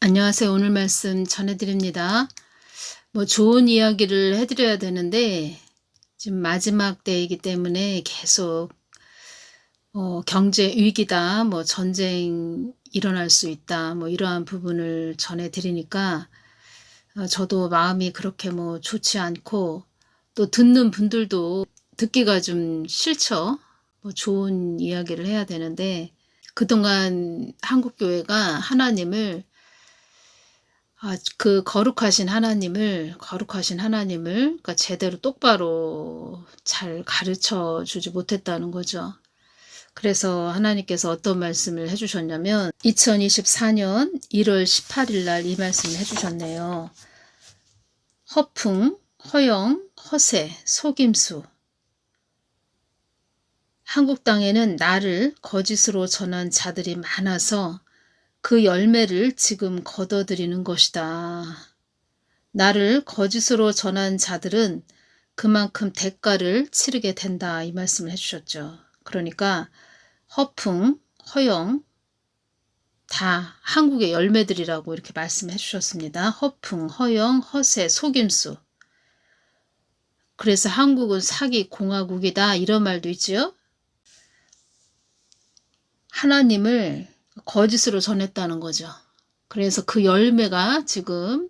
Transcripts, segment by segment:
안녕하세요. 오늘 말씀 전해드립니다. 좋은 이야기를 해드려야 되는데 지금 마지막 때이기 때문에 계속 경제 위기다, 전쟁 일어날 수 있다, 이러한 부분을 전해드리니까 저도 마음이 그렇게 좋지 않고, 또 듣는 분들도 듣기가 좀 싫죠. 좋은 이야기를 해야 되는데 그동안 한국교회가 하나님을 그 거룩하신 하나님을 그러니까 제대로 똑바로 잘 가르쳐 주지 못했다는 거죠. 그래서 하나님께서 어떤 말씀을 해주셨냐면 2024년 1월 18일 날 이 말씀을 해주셨네요. 허풍, 허영, 허세, 속임수. 한국 땅에는 나를 거짓으로 전한 자들이 많아서 그 열매를 지금 거둬들이는 것이다. 나를 거짓으로 전한 자들은 그만큼 대가를 치르게 된다. 이 말씀을 해주셨죠. 그러니까 허풍, 허영 다 한국의 열매들이라고 이렇게 말씀해 주셨습니다. 허풍, 허영, 허세, 속임수. 그래서 한국은 사기 공화국이다 이런 말도 있지요. 하나님을 거짓으로 전했다는 거죠. 그래서 그 열매가 지금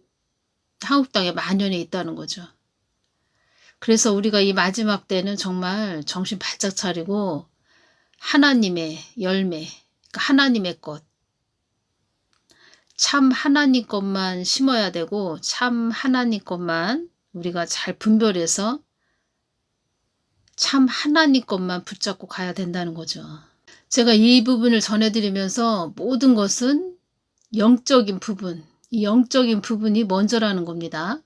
한국 땅에 만연해 있다는 거죠. 그래서 우리가 이 마지막 때는 정말 정신 바짝 차리고 하나님의 열매, 그러니까 하나님의 것, 참 하나님 것만 심어야 되고 참 하나님 것만 우리가 잘 분별해서 참 하나님 것만 붙잡고 가야 된다는 거죠. 제가 이 부분을 전해드리면서 모든 것은 영적인 부분, 이 영적인 부분이 먼저라는 겁니다.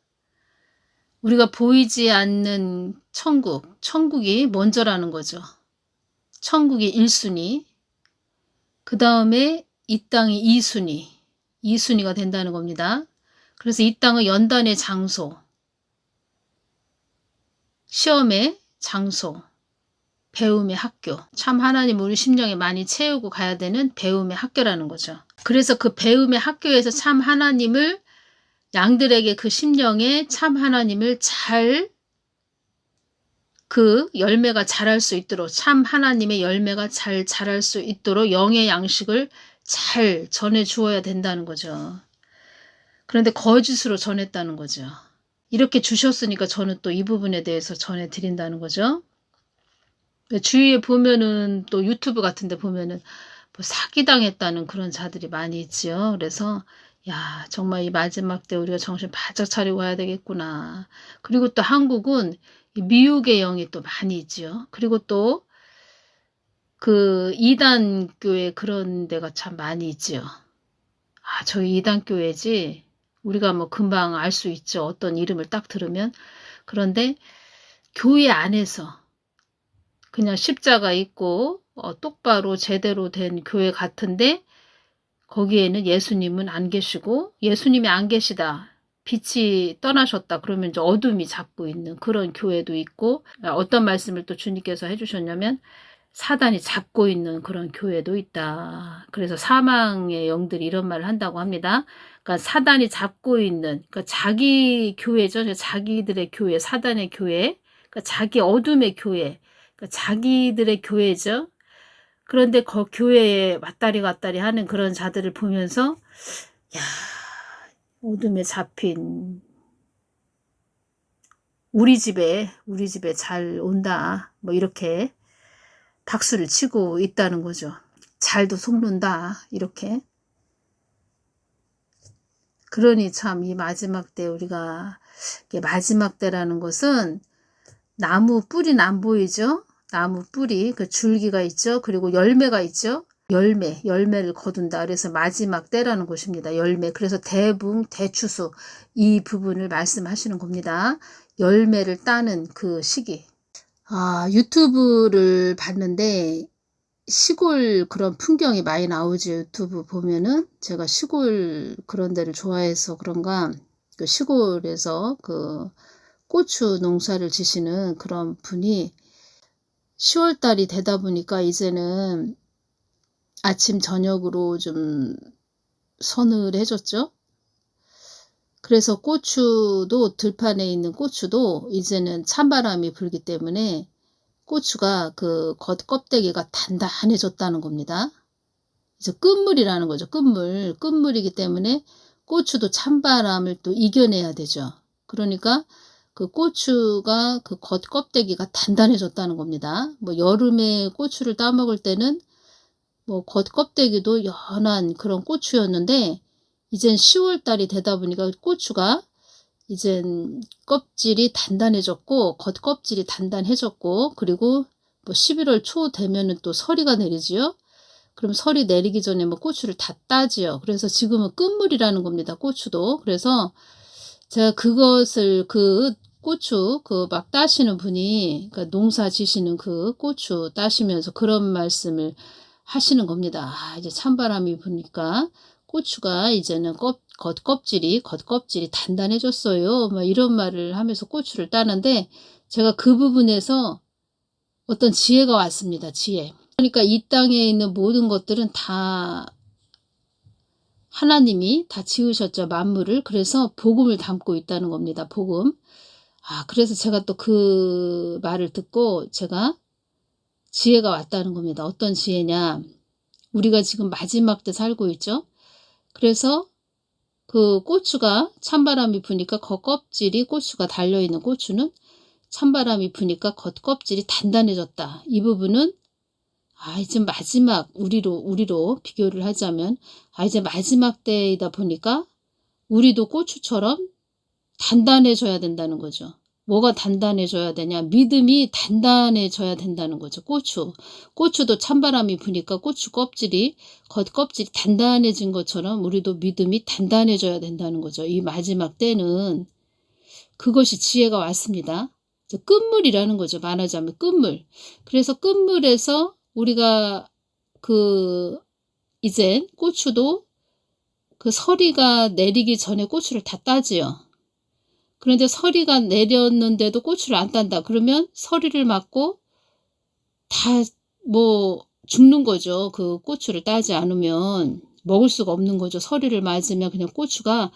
우리가 보이지 않는 천국이 먼저라는 거죠. 천국이 1순위, 그 다음에 이 땅이 2순위가 된다는 겁니다. 그래서 이 땅은 연단의 장소, 시험의 장소, 배움의 학교, 참 하나님 우리 심령에 많이 채우고 가야 되는 배움의 학교라는 거죠. 그래서 그 배움의 학교에서 참 하나님을 양들에게 그 심령에 참 하나님을 잘 그 열매가 자랄 수 있도록 참 하나님의 열매가 잘 자랄 수 있도록 영의 양식을 잘 전해 주어야 된다는 거죠. 그런데 거짓으로 전했다는 거죠. 이렇게 주셨으니까 저는 또 이 부분에 대해서 전해 드린다는 거죠. 주위에 보면은 또 유튜브 같은 데 보면은 사기당했다는 그런 자들이 많이 있지요. 그래서 야 정말 이 마지막 때 우리가 정신 바짝 차리고 와야 되겠구나. 그리고 또 한국은 미혹의 영이 또 많이 있지요. 그리고 또 그 이단교회 그런 데가 참 많이 있지요. 저희 이단교회지 우리가 금방 알 수 있죠. 어떤 이름을 딱 들으면. 그런데 교회 안에서 그냥 십자가 있고 똑바로 제대로 된 교회 같은데 거기에는 예수님은 안 계시고 예수님이 안 계시다. 빛이 떠나셨다. 그러면 이제 어둠이 잡고 있는 그런 교회도 있고 어떤 말씀을 또 주님께서 해주셨냐면 사단이 잡고 있는 그런 교회도 있다. 그래서 사망의 영들이 이런 말을 한다고 합니다. 그러니까 사단이 잡고 있는 그러니까 자기 교회죠. 자기들의 교회, 사단의 교회, 그러니까 자기 어둠의 교회, 그러니까 자기들의 교회죠. 그런데 그 교회에 왔다리 갔다리 하는 그런 자들을 보면서 야 어둠에 잡힌 우리 집에 잘 온다 이렇게 박수를 치고 있다는 거죠. 잘도 속는다 이렇게. 그러니 참 이 마지막 때 우리가 마지막 때라는 것은 나무 뿌리는 안 보이죠. 나무 뿌리 그 줄기가 있죠. 그리고 열매가 있죠. 열매를 거둔다. 그래서 마지막 때라는 것입니다. 열매. 그래서 대붕, 대추수 이 부분을 말씀하시는 겁니다. 열매를 따는 그 시기. 유튜브를 봤는데 시골 그런 풍경이 많이 나오지. 유튜브 보면은 제가 시골 그런 데를 좋아해서 그런가 그 시골에서 그 고추 농사를 지시는 그런 분이 10월달이 되다 보니까 이제는 아침 저녁으로 좀 서늘해졌죠. 그래서 고추도 들판에 있는 고추도 이제는 찬바람이 불기 때문에 고추가 그 겉 껍데기가 단단해졌다는 겁니다. 이제 끝물이라는 거죠. 끝물이기 때문에 고추도 찬바람을 또 이겨내야 되죠. 그러니까 그 고추가 그 겉 껍데기가 단단해졌다는 겁니다. 뭐 여름에 고추를 따먹을 때는 뭐 겉 껍데기도 연한 그런 고추였는데 이젠 10월 달이 되다 보니까 고추가 이젠 껍질이 단단해졌고 겉 껍질이 단단해졌고 그리고 뭐 11월 초 되면은 또 서리가 내리지요. 그럼 설이 내리기 전에 뭐 고추를 다 따지요. 그래서 지금은 끝물이라는 겁니다. 고추도. 그래서 제가 그것을 그 고추 그 막 따시는 분이 그러니까 농사 지시는 그 고추 따시면서 그런 말씀을 하시는 겁니다. 아, 이제 찬바람이 부니까 고추가 이제는 겉 껍질이 단단해졌어요. 막 이런 말을 하면서 고추를 따는데 제가 그 부분에서 어떤 지혜가 왔습니다. 지혜. 그러니까 이 땅에 있는 모든 것들은 다 하나님이 다 지으셨죠. 만물을. 그래서 복음을 담고 있다는 겁니다. 복음. 아, 그래서 제가 또 그 말을 듣고 제가 지혜가 왔다는 겁니다. 어떤 지혜냐. 우리가 지금 마지막 때 살고 있죠. 그래서 그 고추가 찬바람이 부니까 겉 껍질이 고추가 달려있는 고추는 찬바람이 부니까 겉 껍질이 단단해졌다. 이 부분은 아, 이제 마지막 우리로 비교를 하자면 아, 이제 마지막 때이다 보니까 우리도 고추처럼 단단해져야 된다는 거죠. 뭐가 단단해져야 되냐? 믿음이 단단해져야 된다는 거죠. 고추도 찬바람이 부니까 고추 껍질이 겉 껍질이 단단해진 것처럼 우리도 믿음이 단단해져야 된다는 거죠. 이 마지막 때는 그것이 지혜가 왔습니다. 끝물이라는 거죠. 말하자면 끝물. 그래서 끝물에서 우리가 그 이제 고추도 그 서리가 내리기 전에 고추를 다 따지요. 그런데 서리가 내렸는데도 고추를 안 딴다. 그러면 서리를 맞고 다 뭐 죽는 거죠. 그 고추를 따지 않으면 먹을 수가 없는 거죠. 서리를 맞으면 그냥 고추가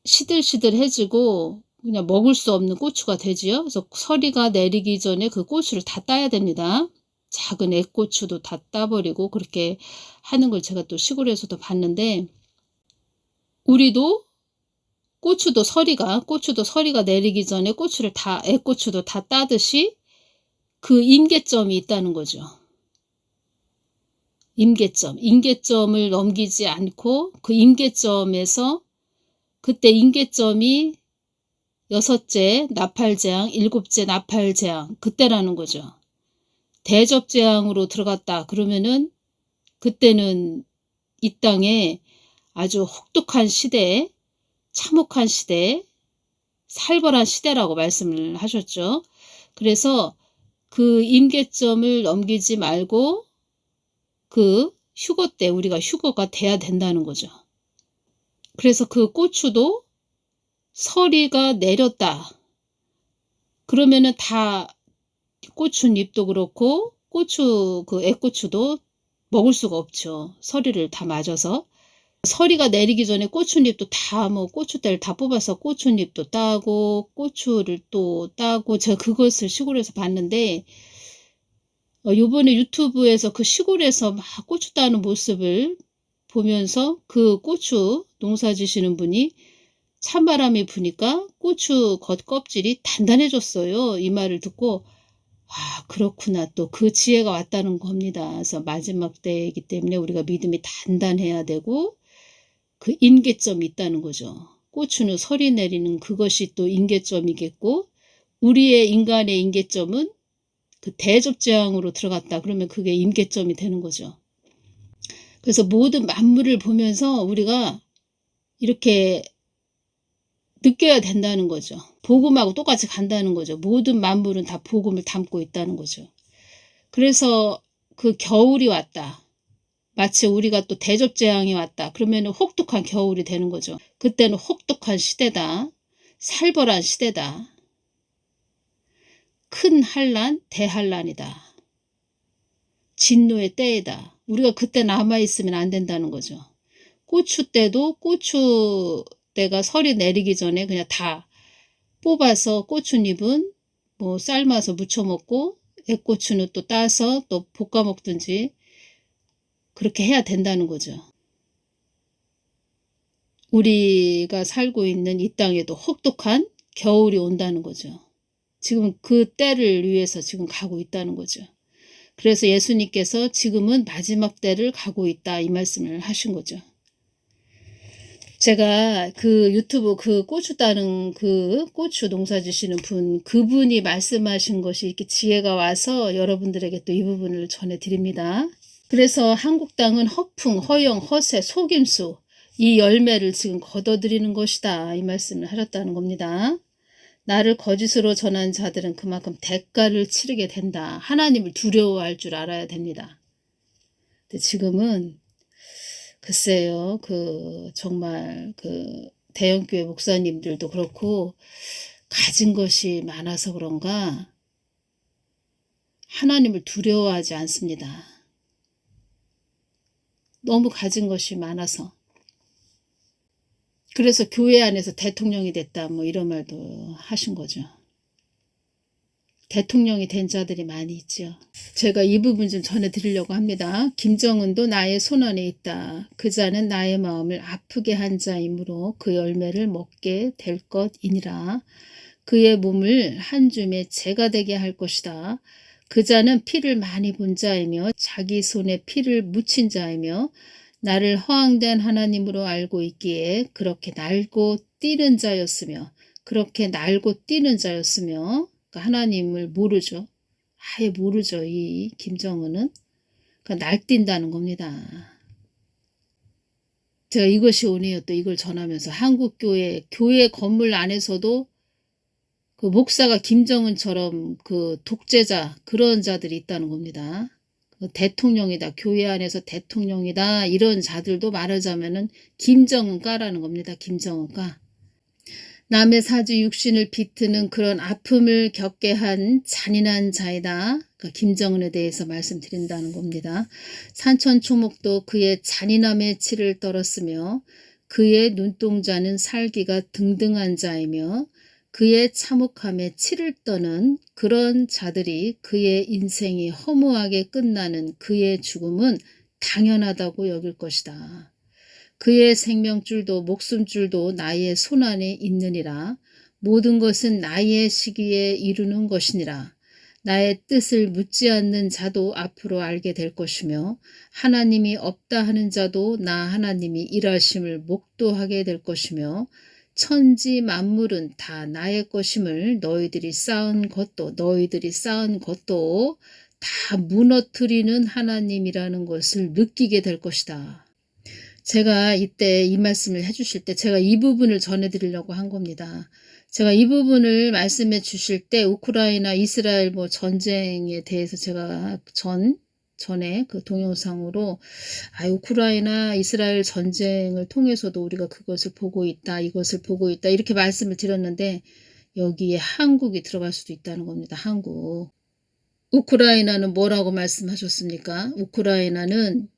시들시들해지고 그냥 먹을 수 없는 고추가 되지요. 그래서 서리가 내리기 전에 그 고추를 다 따야 됩니다. 작은 애고추도 다 따버리고 그렇게 하는 걸 제가 또 시골에서도 봤는데 우리도 고추도 서리가 내리기 전에 고추를 다 애고추도 다 따듯이 그 임계점이 있다는 거죠. 임계점을 넘기지 않고 그 임계점에서 그때 임계점이 6째 나팔재앙, 7째 나팔재앙 그때라는 거죠. 대접재앙으로 들어갔다 그러면은 그때는 이 땅에 아주 혹독한 시대, 참혹한 시대, 살벌한 시대라고 말씀을 하셨죠. 그래서 그 임계점을 넘기지 말고 그 휴거 때 우리가 휴거가 돼야 된다는 거죠. 그래서 그 고추도 서리가 내렸다. 그러면은 다 고추잎도 그렇고 고추 그 애고추도 먹을 수가 없죠. 서리를 다 맞아서. 서리가 내리기 전에 고추잎도 다 뭐 고추대를 다 뽑아서 고추잎도 따고 고추를 또 따고 제가 그것을 시골에서 봤는데 요번에 유튜브에서 그 시골에서 막 고추 따는 모습을 보면서 그 고추 농사 지시는 분이 찬바람이 부니까 고추 겉 껍질이 단단해졌어요. 이 말을 듣고 아 그렇구나 또 그 지혜가 왔다는 겁니다. 그래서 마지막 때이기 때문에 우리가 믿음이 단단해야 되고 그 임계점이 있다는 거죠. 고추는 서리 내리는 그것이 또 임계점이겠고 우리의 인간의 임계점은 그 대접재앙으로 들어갔다. 그러면 그게 임계점이 되는 거죠. 그래서 모든 만물을 보면서 우리가 이렇게 느껴야 된다는 거죠. 복음하고 똑같이 간다는 거죠. 모든 만물은 다 복음을 담고 있다는 거죠. 그래서 그 겨울이 왔다. 마치 우리가 또 대접재앙이 왔다. 그러면 혹독한 겨울이 되는 거죠. 그때는 혹독한 시대다. 살벌한 시대다. 큰 환난, 대환난이다. 진노의 때이다. 우리가 그때 남아있으면 안 된다는 거죠. 고추 때도 고추 때가 설이 내리기 전에 그냥 다 뽑아서 고추잎은 뭐 삶아서 무쳐 먹고 애고추는 또 따서 또 볶아 먹든지 그렇게 해야 된다는 거죠. 우리가 살고 있는 이 땅에도 혹독한 겨울이 온다는 거죠. 지금 그 때를 위해서 지금 가고 있다는 거죠. 그래서 예수님께서 지금은 마지막 때를 가고 있다 이 말씀을 하신 거죠. 제가 그 유튜브 그 고추 따는 그 고추 농사 지시는 분 그분이 말씀하신 것이 이렇게 지혜가 와서 여러분들에게 또 이 부분을 전해드립니다. 그래서 한국 땅은 허풍, 허영, 허세, 속임수 이 열매를 지금 거둬들이는 것이다 이 말씀을 하셨다는 겁니다. 나를 거짓으로 전한 자들은 그만큼 대가를 치르게 된다. 하나님을 두려워할 줄 알아야 됩니다. 근데 지금은 글쎄요, 정말 대형교회 목사님들도 그렇고 가진 것이 많아서 그런가 하나님을 두려워하지 않습니다. 너무 가진 것이 많아서. 그래서 교회 안에서 대통령이 됐다 뭐 이런 말도 하신 거죠. 대통령이 된 자들이 많이 있죠. 제가 이 부분 좀 전해드리려고 합니다. 김정은도 나의 손안에 있다. 그 자는 나의 마음을 아프게 한 자이므로 그 열매를 먹게 될 것이니라. 그의 몸을 한 줌의 재가 되게 할 것이다. 그 자는 피를 많이 본 자이며 자기 손에 피를 묻힌 자이며 나를 허황된 하나님으로 알고 있기에 그렇게 날고 뛰는 자였으며 그러니까 하나님을 모르죠. 아예 모르죠. 이 김정은은. 그러니까 날뛴다는 겁니다. 제가 이것이 오네요. 또 이걸 전하면서 한국교회 건물 안에서도 그 목사가 김정은처럼 그 독재자 그런 자들이 있다는 겁니다. 대통령이다. 교회 안에서 대통령이다. 이런 자들도 말하자면은 김정은가라는 겁니다. 김정은가. 남의 사주 육신을 비트는 그런 아픔을 겪게 한 잔인한 자이다. 그러니까 김정은에 대해서 말씀드린다는 겁니다. 산천초목도 그의 잔인함의 치를 떨었으며 그의 눈동자는 살기가 등등한 자이며 그의 참혹함에 치를 떠는 그런 자들이 그의 인생이 허무하게 끝나는 그의 죽음은 당연하다고 여길 것이다. 그의 생명줄도 목숨줄도 나의 손안에 있느니라. 모든 것은 나의 시기에 이루는 것이니라. 나의 뜻을 묻지 않는 자도 앞으로 알게 될 것이며 하나님이 없다 하는 자도 나 하나님이 일하심을 목도하게 될 것이며 천지 만물은 다 나의 것임을 너희들이 쌓은 것도 다 무너뜨리는 하나님이라는 것을 느끼게 될 것이다. 제가 이때 이 말씀을 해주실 때 제가 이 부분을 전해드리려고 한 겁니다. 제가 이 부분을 말씀해 주실 때 우크라이나 이스라엘 뭐 전쟁에 대해서 제가 전에 그 동영상으로 우크라이나 이스라엘 전쟁을 통해서도 우리가 그것을 보고 있다, 이것을 보고 있다 이렇게 말씀을 드렸는데 여기에 한국이 들어갈 수도 있다는 겁니다. 한국. 우크라이나는 뭐라고 말씀하셨습니까? 우크라이나는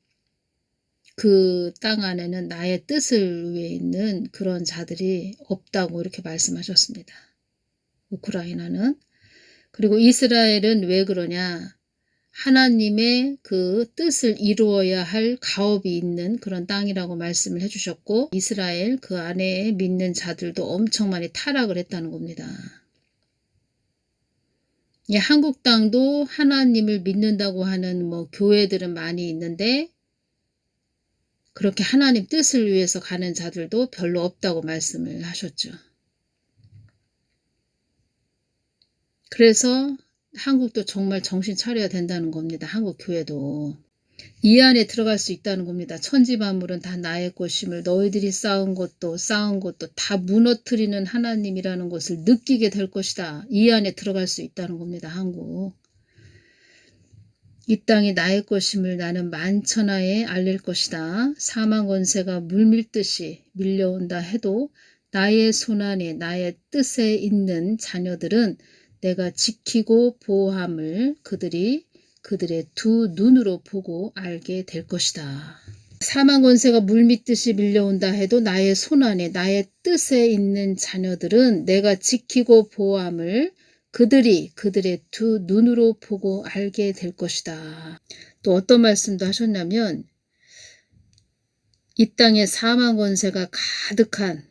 그 땅 안에는 나의 뜻을 위해 있는 그런 자들이 없다고 이렇게 말씀하셨습니다. 우크라이나는. 그리고 이스라엘은 왜 그러냐? 하나님의 그 뜻을 이루어야 할 가업이 있는 그런 땅이라고 말씀을 해주셨고 이스라엘 그 안에 믿는 자들도 엄청 많이 타락을 했다는 겁니다. 한국 땅도 하나님을 믿는다고 하는 뭐 교회들은 많이 있는데 그렇게 하나님 뜻을 위해서 가는 자들도 별로 없다고 말씀을 하셨죠. 그래서 한국도 정말 정신 차려야 된다는 겁니다. 한국 교회도. 이 안에 들어갈 수 있다는 겁니다. 천지 만물은 다 나의 것임을 너희들이 쌓은 것도 다 무너뜨리는 하나님이라는 것을 느끼게 될 것이다. 이 안에 들어갈 수 있다는 겁니다. 한국. 이 땅이 나의 것임을 나는 만천하에 알릴 것이다. 사망 권세가 물밀듯이 밀려온다 해도 나의 손안에 나의 뜻에 있는 자녀들은 내가 지키고 보호함을 그들의 두 눈으로 보고 알게 될 것이다. 사망 권세가 물밀듯이 밀려온다 해도 나의 손안에 나의 뜻에 있는 자녀들은 내가 지키고 보호함을 그들이 그들의 두 눈으로 보고 알게 될 것이다. 또 어떤 말씀도 하셨냐면 이 땅에 사망 권세가 가득한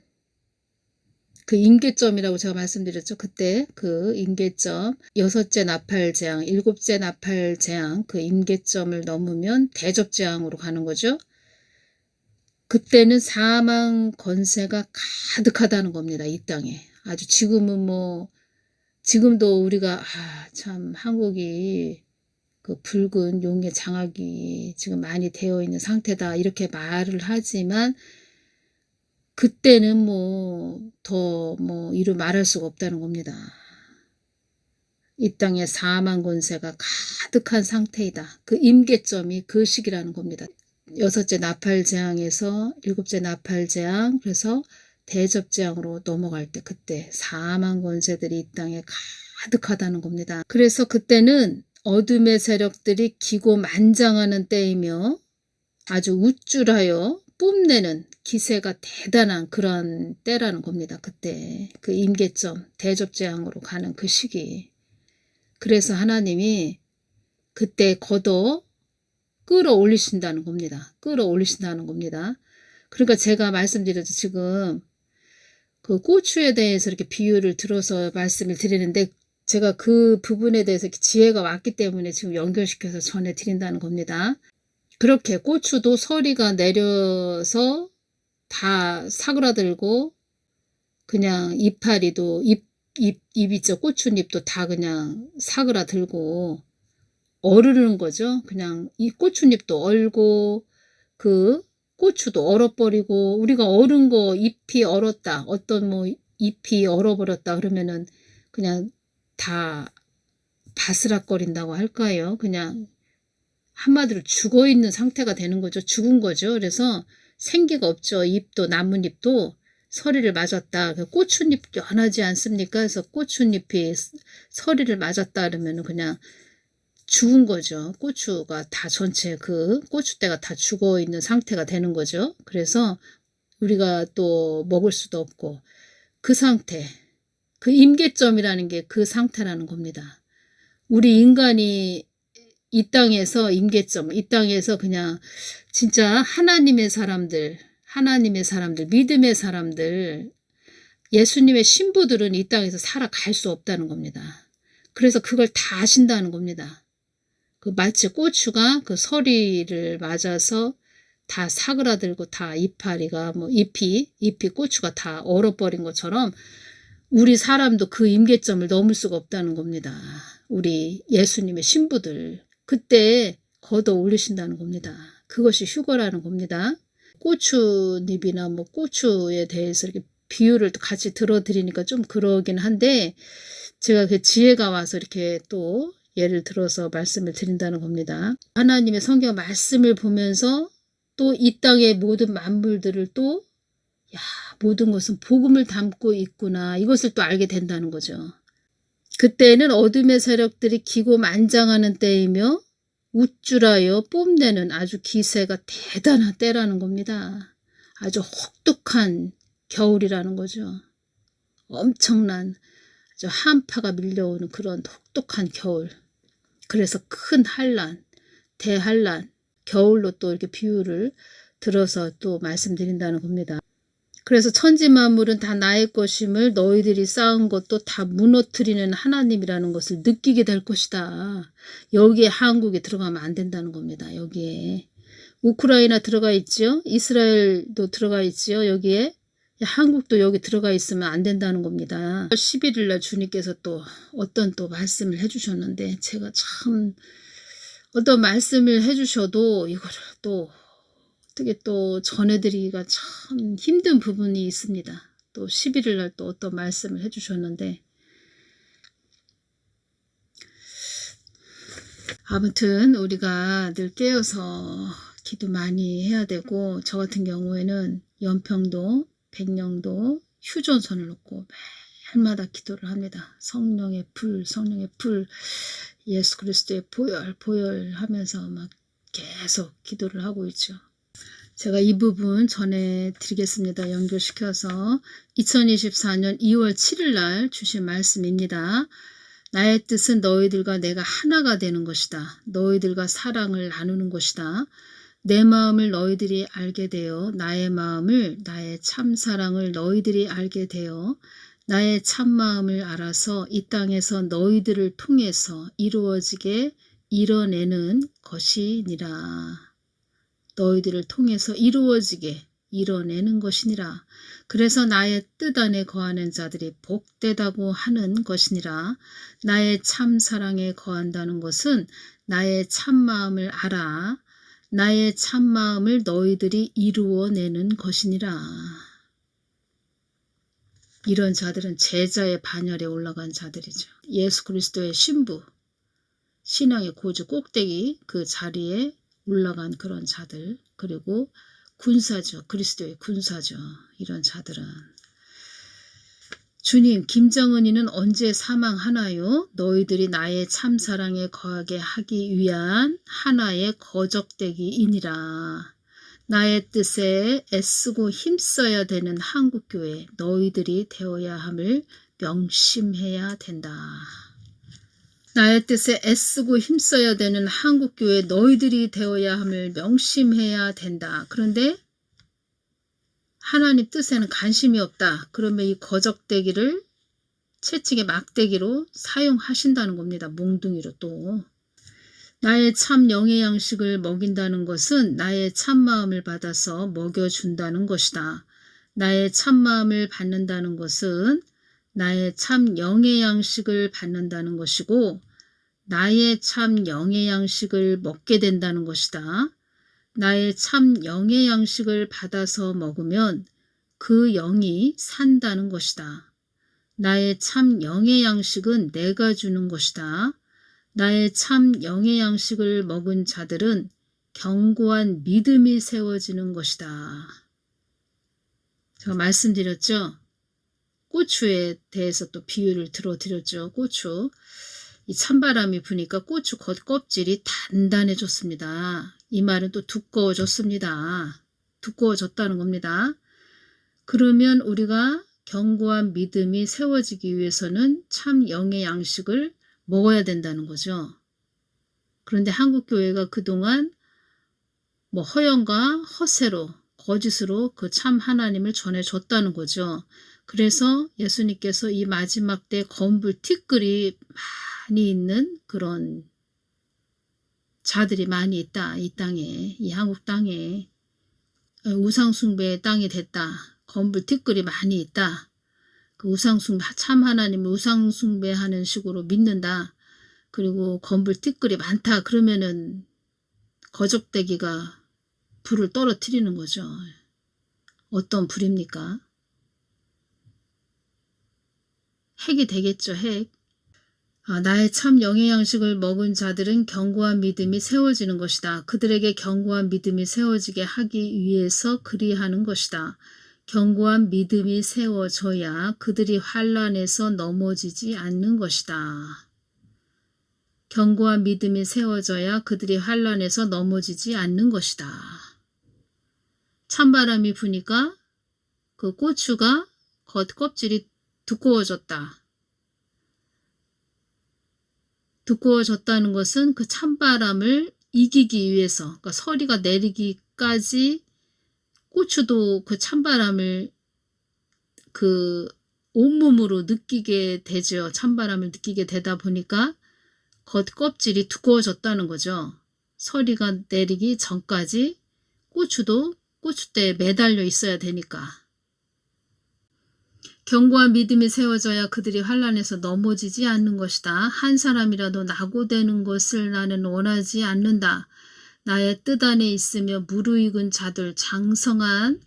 그 임계점이라고 제가 말씀드렸죠. 그때 그 임계점 6째 나팔재앙, 7째 나팔재앙 그 임계점을 넘으면 대접재앙으로 가는 거죠. 그때는 사망 권세가 가득하다는 겁니다. 이 땅에. 아주 지금은 지금도 우리가 참 한국이 그 붉은 용의 장악이 지금 많이 되어 있는 상태다 이렇게 말을 하지만 그때는 더 이루 말할 수가 없다는 겁니다. 이 땅에 사망 권세가 가득한 상태이다. 그 임계점이 그 시기라는 겁니다. 6째 나팔재앙에서 7째 나팔재앙, 그래서 대접재앙으로 넘어갈 때 그때 사망 권세들이 이 땅에 가득하다는 겁니다. 그래서 그때는 어둠의 세력들이 기고만장하는 때이며 아주 우쭐하여 뽐내는 기세가 대단한 그런 때라는 겁니다. 그때 그 임계점 대접재앙으로 가는 그 시기. 그래서 하나님이 그때 걷어 끌어올리신다는 겁니다. 끌어올리신다는 겁니다. 그러니까 제가 말씀드렸죠. 지금 그 고추에 대해서 이렇게 비유를 들어서 말씀을 드리는데 제가 그 부분에 대해서 지혜가 왔기 때문에 지금 연결시켜서 전해드린다는 겁니다. 그렇게 고추도 서리가 내려서 다 사그라들고 그냥 이파리도 잎 있죠. 고추잎도 다 그냥 사그라들고 얼으는 거죠. 그냥 이 고추잎도 얼고 그 고추도 얼어버리고 우리가 얼은 거 잎이 얼었다. 어떤 잎이 얼어버렸다 그러면은 그냥 다 바스락거린다고 할까요? 그냥 한마디로 죽어있는 상태가 되는 거죠. 죽은 거죠. 그래서 생기가 없죠. 잎도 나뭇잎도 서리를 맞았다. 고추잎 연하지 않습니까? 그래서 고추잎이 서리를 맞았다 그러면 그냥 죽은 거죠. 고추가 다 전체 그 고추대가 다 죽어 있는 상태가 되는 거죠. 그래서 우리가 또 먹을 수도 없고 그 상태, 그 임계점이라는 게 그 상태라는 겁니다. 우리 인간이 이 땅에서 임계점, 이 땅에서 그냥 진짜 하나님의 사람들, 믿음의 사람들, 예수님의 신부들은 이 땅에서 살아갈 수 없다는 겁니다. 그래서 그걸 다 아신다는 겁니다. 그 마치 고추가 그 서리를 맞아서 다 사그라들고 다 이파리가 잎이 고추가 다 얼어버린 것처럼 우리 사람도 그 임계점을 넘을 수가 없다는 겁니다. 우리 예수님의 신부들 그때 걷어 올리신다는 겁니다. 그것이 휴거라는 겁니다. 고추잎이나 고추에 대해서 이렇게 비유를 같이 들어드리니까 좀 그러긴 한데 제가 그 지혜가 와서 이렇게 또 예를 들어서 말씀을 드린다는 겁니다. 하나님의 성경 말씀을 보면서 또 이 땅의 모든 만물들을 또 모든 것은 복음을 담고 있구나 이것을 또 알게 된다는 거죠. 그때는 어둠의 세력들이 기고만장하는 때이며 우쭐하여 뽐내는 아주 기세가 대단한 때라는 겁니다. 아주 혹독한 겨울이라는 거죠. 엄청난 아주 한파가 밀려오는 그런 혹독한 겨울. 그래서 큰 한란, 대한란, 겨울로 또 이렇게 비유를 들어서 또 말씀드린다는 겁니다. 그래서 천지만물은 다 나의 것임을 너희들이 쌓은 것도 다 무너뜨리는 하나님이라는 것을 느끼게 될 것이다. 여기에 한국에 들어가면 안 된다는 겁니다. 여기에 우크라이나 들어가 있죠. 이스라엘도 들어가 있죠. 여기에 한국도 여기 들어가 있으면 안 된다는 겁니다. 11일 날 주님께서 또 어떤 또 말씀을 해주셨는데 제가 참 어떤 말씀을 해주셔도 이거를 또 어떻게 또 전해드리기가 참 힘든 부분이 있습니다. 또 11일 날 또 어떤 말씀을 해주셨는데 아무튼 우리가 늘 깨어서 기도 많이 해야 되고 저 같은 경우에는 연평도, 백령도, 휴전선을 놓고 매일마다 기도를 합니다. 성령의 불, 예수 그리스도의 보혈 하면서 막 계속 기도를 하고 있죠. 제가 이 부분 전해드리겠습니다. 연결시켜서 2024년 2월 7일 날 주신 말씀입니다. 나의 뜻은 너희들과 내가 하나가 되는 것이다. 너희들과 사랑을 나누는 것이다. 내 마음을 너희들이 알게 되어 나의 마음을 나의 참사랑을 너희들이 알게 되어 나의 참마음을 알아서 이 땅에서 너희들을 통해서 이루어지게 이뤄내는 것이니라. 너희들을 통해서 이루어지게 이뤄내는 것이니라. 그래서 나의 뜻 안에 거하는 자들이 복되다고 하는 것이니라. 나의 참사랑에 거한다는 것은 나의 참마음을 알아 나의 참마음을 너희들이 이루어내는 것이니라. 이런 자들은 제자의 반열에 올라간 자들이죠. 예수 그리스도의 신부, 신앙의 고주 꼭대기 그 자리에 올라간 그런 자들, 그리고 군사죠. 그리스도의 군사죠. 이런 자들은. 주님, 김정은이는 언제 사망하나요? 너희들이 나의 참사랑에 거하게 하기 위한 하나의 거적대기이니라. 나의 뜻에 애쓰고 힘써야 되는 한국교회 너희들이 되어야 함을 명심해야 된다. 나의 뜻에 애쓰고 힘써야 되는 한국교회 너희들이 되어야 함을 명심해야 된다. 그런데 하나님 뜻에는 관심이 없다. 그러면 이 거적대기를 채찍의 막대기로 사용하신다는 겁니다. 몽둥이로 또. 나의 참 영의 양식을 먹인다는 것은 나의 참마음을 받아서 먹여준다는 것이다. 나의 참마음을 받는다는 것은 나의 참 영의 양식을 받는다는 것이고 나의 참 영의 양식을 먹게 된다는 것이다. 나의 참 영의 양식을 받아서 먹으면 그 영이 산다는 것이다. 나의 참 영의 양식은 내가 주는 것이다. 나의 참 영의 양식을 먹은 자들은 견고한 믿음이 세워지는 것이다. 제가 말씀드렸죠. 고추에 대해서 또 비유를 들어드렸죠. 고추. 이 찬바람이 부니까 고추 겉껍질이 단단해졌습니다. 이 말은 또 두꺼워졌습니다. 두꺼워졌다는 겁니다. 그러면 우리가 견고한 믿음이 세워지기 위해서는 참 영의 양식을 먹어야 된다는 거죠. 그런데 한국교회가 그동안 허영과 허세로 거짓으로 그 참 하나님을 전해줬다는 거죠. 그래서 예수님께서 이 마지막 때 검불 티끌이 많이 있는 그런 자들이 많이 있다. 이 땅에, 이 한국 땅에 우상숭배의 땅이 됐다. 검불 티끌이 많이 있다. 그 우상숭배, 참 하나님을 우상숭배하는 식으로 믿는다. 그리고 검불 티끌이 많다. 그러면은 거적대기가 불을 떨어뜨리는 거죠. 어떤 불입니까? 핵이 되겠죠. 핵. 나의 참 영의 양식을 먹은 자들은 견고한 믿음이 세워지는 것이다. 그들에게 견고한 믿음이 세워지게 하기 위해서 그리하는 것이다. 견고한 믿음이 세워져야 그들이 환난에서 넘어지지 않는 것이다. 견고한 믿음이 세워져야 그들이 환난에서 넘어지지 않는 것이다. 찬바람이 부니까 그 고추가 겉껍질이 두꺼워졌다. 두꺼워졌다는 것은 그 찬바람을 이기기 위해서, 그러니까 서리가 내리기까지 고추도 그 찬바람을 그 온몸으로 느끼게 되죠. 찬바람을 느끼게 되다 보니까 겉껍질이 두꺼워졌다는 거죠. 서리가 내리기 전까지 고추도 고추대에 매달려 있어야 되니까. 견고한 믿음이 세워져야 그들이 환난에서 넘어지지 않는 것이다. 한 사람이라도 낙오되는 것을 나는 원하지 않는다. 나의 뜻 안에 있으며 무르익은 자들, 장성한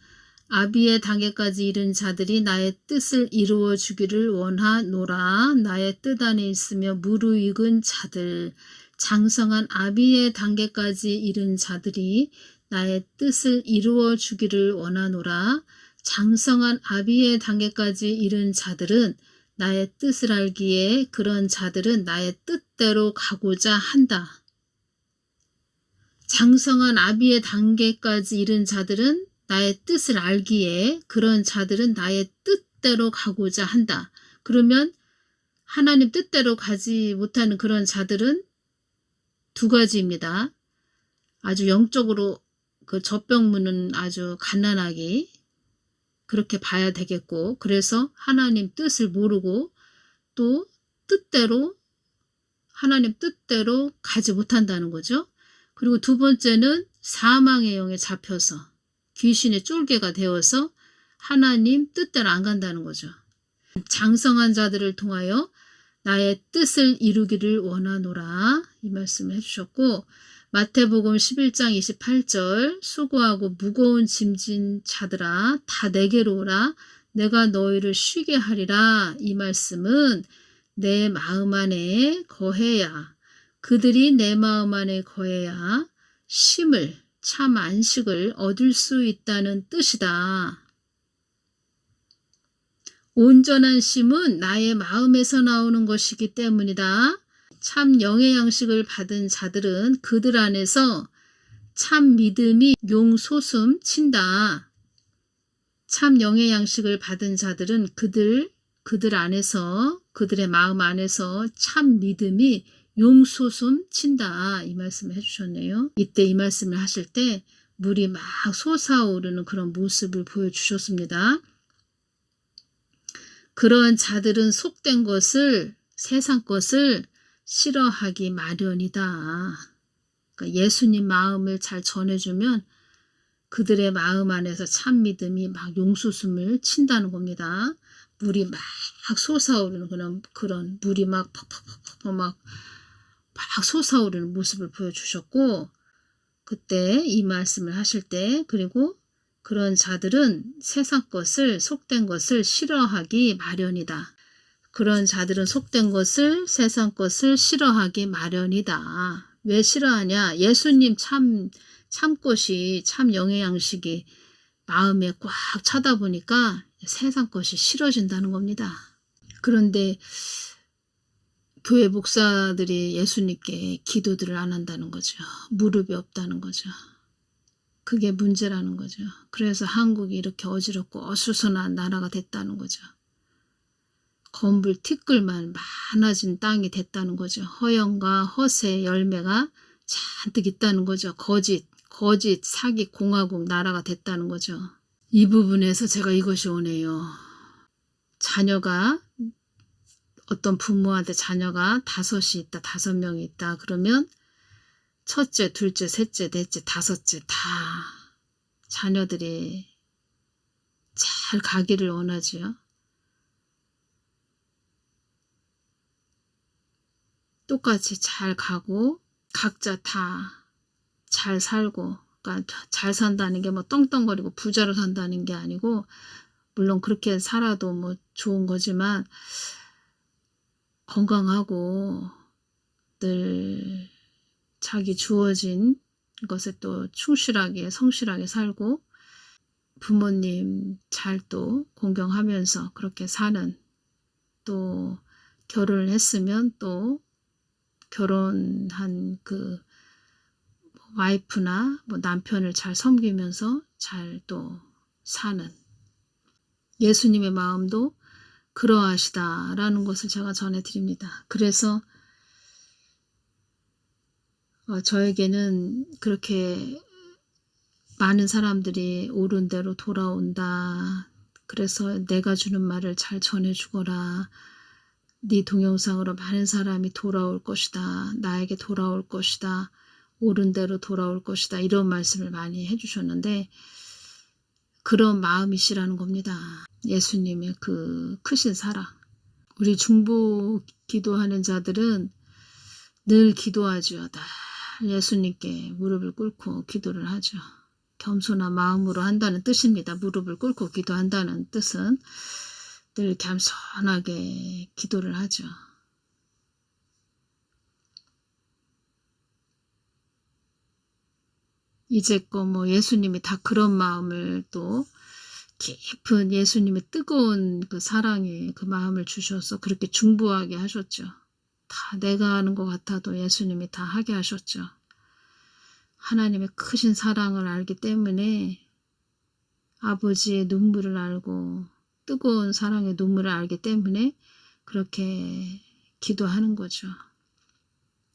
아비의 단계까지 이른 자들이 나의 뜻을 이루어 주기를 원하노라. 나의 뜻 안에 있으며 무르익은 자들, 장성한 아비의 단계까지 이른 자들이 나의 뜻을 이루어 주기를 원하노라. 장성한 아비의 단계까지 이른 자들은 나의 뜻을 알기에 그런 자들은 나의 뜻대로 가고자 한다. 장성한 아비의 단계까지 이른 자들은 나의 뜻을 알기에 그런 자들은 나의 뜻대로 가고자 한다. 그러면 하나님 뜻대로 가지 못하는 그런 자들은 두 가지입니다. 아주 영적으로 그 젖병문은 아주 갓난아기 그렇게 봐야 되겠고, 그래서 하나님 뜻을 모르고 또 뜻대로 하나님 뜻대로 가지 못한다는 거죠. 그리고 두 번째는 사망의 영에 잡혀서 귀신의 쫄개가 되어서 하나님 뜻대로 안 간다는 거죠. 장성한 자들을 통하여 나의 뜻을 이루기를 원하노라, 이 말씀을 해주셨고, 마태복음 11장 28절 수고하고 무거운 짐진 자들아 다 내게로 오라 내가 너희를 쉬게 하리라, 이 말씀은 내 마음 안에 거해야, 그들이 내 마음 안에 거해야 쉼을, 참 안식을 얻을 수 있다는 뜻이다. 온전한 쉼은 나의 마음에서 나오는 것이기 때문이다. 참 영의 양식을 받은 자들은 그들 안에서 참 믿음이 용솟음 친다. 참 영의 양식을 받은 자들은 그들 안에서, 그들의 마음 안에서 참 믿음이 용솟음 친다, 이 말씀을 해주셨네요. 이때 이 말씀을 하실 때 물이 막 솟아오르는 그런 모습을 보여주셨습니다. 그런 자들은 속된 것을, 세상 것을 싫어하기 마련이다. 그러니까 예수님 마음을 잘 전해주면 그들의 마음 안에서 참 믿음이 막 용솟음을 친다는 겁니다. 물이 막 솟아오르는 그런 물이 막 퍽퍽퍽퍽 막 솟아오르는 모습을 보여주셨고, 그때 이 말씀을 하실 때, 그리고 그런 자들은 세상 것을, 속된 것을 싫어하기 마련이다. 그런 자들은 속된 것을, 세상 것을 싫어하기 마련이다. 왜 싫어하냐? 예수님 참것이, 참 영의 양식이 마음에 꽉 차다 보니까 세상 것이 싫어진다는 겁니다. 그런데 교회 목사들이 예수님께 기도들을 안 한다는 거죠. 무릎이 없다는 거죠. 그게 문제라는 거죠. 그래서 한국이 이렇게 어지럽고 어수선한 나라가 됐다는 거죠. 검불 티끌만 많아진 땅이 됐다는 거죠. 허영과 허세 열매가 잔뜩 있다는 거죠. 거짓, 사기, 공화국 나라가 됐다는 거죠. 이 부분에서 제가 이것이 오네요. 자녀가, 어떤 부모한테 자녀가 5이 있다, 5명이 있다. 그러면 첫째, 둘째, 셋째, 넷째, 다섯째 다 자녀들이 잘 가기를 원하지요. 똑같이 잘 가고 각자 다 잘 살고, 그러니까 잘 산다는 게 뭐 떵떵거리고 부자로 산다는 게 아니고, 물론 그렇게 살아도 뭐 좋은 거지만 건강하고 늘 자기 주어진 것에 또 충실하게 성실하게 살고 부모님 잘 또 공경하면서 그렇게 사는, 또 결혼을 했으면 또 결혼한 그 와이프나 뭐 남편을 잘 섬기면서 잘 또 사는 예수님의 마음도 그러하시다라는 것을 제가 전해드립니다. 그래서 저에게는 그렇게 많은 사람들이 옳은 대로 돌아온다. 그래서 내가 주는 말을 잘 전해주거라. 네 동영상으로 많은 사람이 돌아올 것이다. 나에게 돌아올 것이다. 옳은 대로 돌아올 것이다. 이런 말씀을 많이 해주셨는데 그런 마음이시라는 겁니다. 예수님의 그 크신 사랑. 우리 중보 기도하는 자들은 늘 기도하죠. 늘 예수님께 무릎을 꿇고 기도를 하죠. 겸손한 마음으로 한다는 뜻입니다. 무릎을 꿇고 기도한다는 뜻은 늘 겸손하게 기도를 하죠. 이제껏 뭐 예수님이 다 그런 마음을 또 깊은 예수님의 뜨거운 그 사랑에 그 마음을 주셔서 그렇게 중보하게 하셨죠. 다 내가 하는 것 같아도 예수님이 다 하게 하셨죠. 하나님의 크신 사랑을 알기 때문에 아버지의 눈물을 알고 뜨거운 사랑의 눈물을 알기 때문에 그렇게 기도하는 거죠.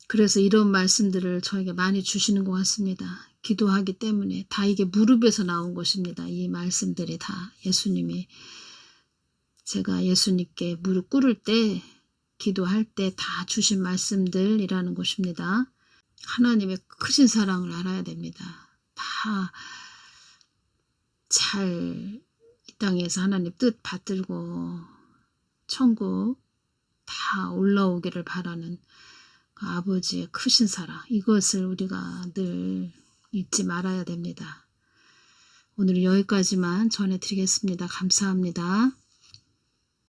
그래서 이런 말씀들을 저에게 많이 주시는 것 같습니다. 기도하기 때문에 다 이게 무릎에서 나온 것입니다. 이 말씀들이 다 예수님이 제가 예수님께 무릎 꿇을 때 기도할 때 다 주신 말씀들이라는 것입니다. 하나님의 크신 사랑을 알아야 됩니다. 다 잘 이 땅에서 하나님 뜻 받들고 천국 다 올라오기를 바라는 그 아버지의 크신 사랑, 이것을 우리가 늘 잊지 말아야 됩니다. 오늘은 여기까지만 전해드리겠습니다. 감사합니다.